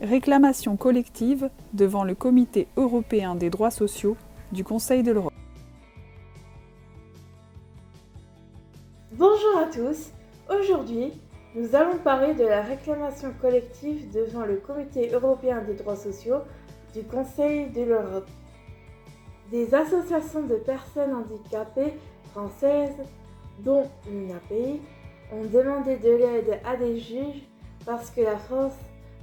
Réclamation collective devant le Comité européen des droits sociaux du Conseil de l'Europe. Bonjour à tous, aujourd'hui nous allons parler de la réclamation collective devant le Comité européen des droits sociaux du Conseil de l'Europe. Des associations de personnes handicapées françaises, dont l'UNAPI, ont demandé de l'aide à des juges parce que la France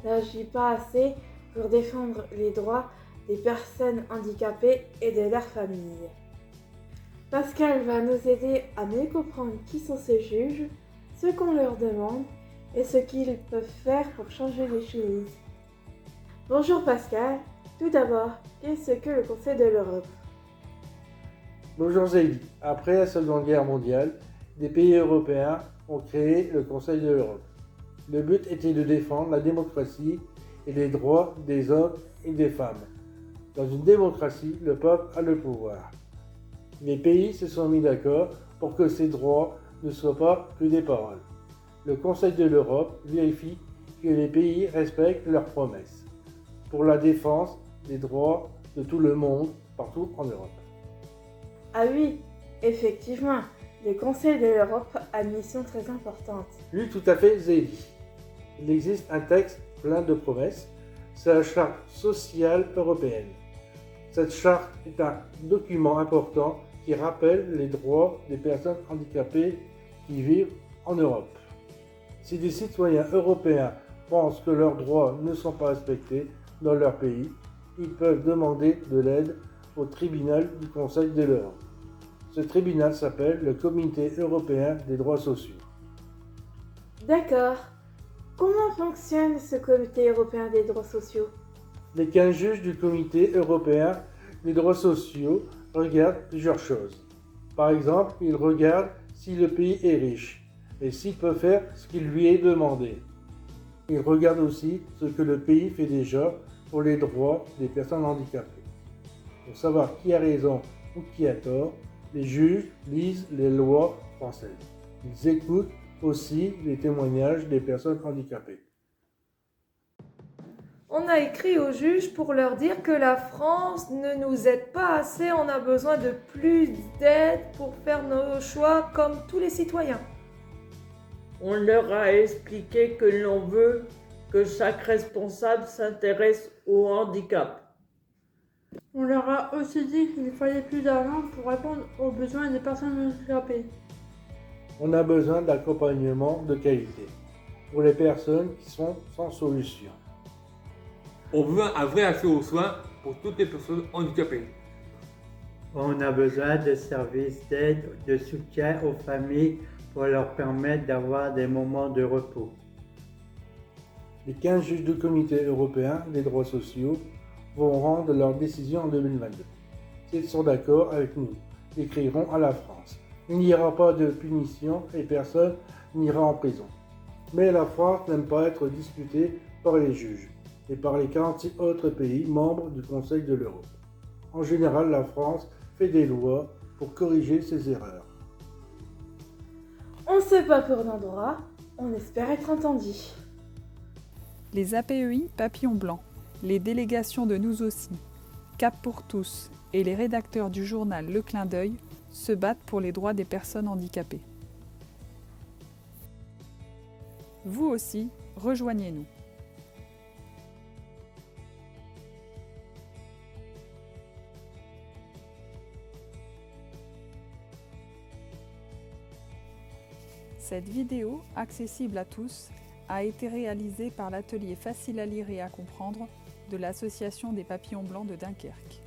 n'agit pas assez pour défendre les droits des personnes handicapées et de leurs familles. Pascal va nous aider à mieux comprendre qui sont ces juges, ce qu'on leur demande et ce qu'ils peuvent faire pour changer les choses. Bonjour Pascal, tout d'abord, qu'est-ce que le Conseil de l'Europe ? Bonjour Zélie. Après la Seconde Guerre mondiale, des pays européens ont créé le Conseil de l'Europe. Le but était de défendre la démocratie et les droits des hommes et des femmes. Dans une démocratie, le peuple a le pouvoir. Les pays se sont mis d'accord pour que ces droits ne soient pas que des paroles. Le Conseil de l'Europe vérifie que les pays respectent leurs promesses pour la défense des droits de tout le monde, partout en Europe. Ah oui, effectivement, le Conseil de l'Europe a une mission très importante. Oui, tout à fait, Zélie. Il existe un texte plein de promesses, c'est la Charte sociale européenne. Cette charte est un document important qui rappelle les droits des personnes handicapées qui vivent en Europe. Si des citoyens européens pensent que leurs droits ne sont pas respectés dans leur pays, ils peuvent demander de l'aide au tribunal du Conseil de l'Europe. Ce tribunal s'appelle le Comité européen des droits sociaux. D'accord. Comment fonctionne ce Comité européen des droits sociaux ? Les 15 juges du Comité européen des droits sociaux regardent plusieurs choses. Par exemple, ils regardent si le pays est riche et s'il peut faire ce qui lui est demandé. Ils regardent aussi ce que le pays fait déjà pour les droits des personnes handicapées. Pour savoir qui a raison ou qui a tort, les juges lisent les lois françaises. Ils écoutent aussi les témoignages des personnes handicapées. On a écrit aux juges pour leur dire que la France ne nous aide pas assez, on a besoin de plus d'aide pour faire nos choix comme tous les citoyens. On leur a expliqué que l'on veut que chaque responsable s'intéresse au handicap. On leur a aussi dit qu'il fallait plus d'argent pour répondre aux besoins des personnes handicapées. On a besoin d'accompagnement de qualité pour les personnes qui sont sans solution. On veut un vrai accès aux soins pour toutes les personnes handicapées. On a besoin de services d'aide, de soutien aux familles pour leur permettre d'avoir des moments de repos. Les 15 juges du Comité européen des droits sociaux vont rendre leur décision en 2022. S'ils sont d'accord avec nous, ils écriront à la France. Il n'y aura pas de punition et personne n'ira en prison. Mais la France n'aime pas être disputée par les juges et par les 46 autres pays membres du Conseil de l'Europe. En général, la France fait des lois pour corriger ses erreurs. On se bat pour nos droits, on espère être entendu. Les APEI Papillon Blanc, les délégations de Nous aussi, Cap pour tous et les rédacteurs du journal Le Clin d'œil se battent pour les droits des personnes handicapées. Vous aussi, rejoignez-nous. Cette vidéo, accessible à tous, a été réalisée par l'atelier Facile à lire et à comprendre de l'Association des Papillons Blancs de Dunkerque.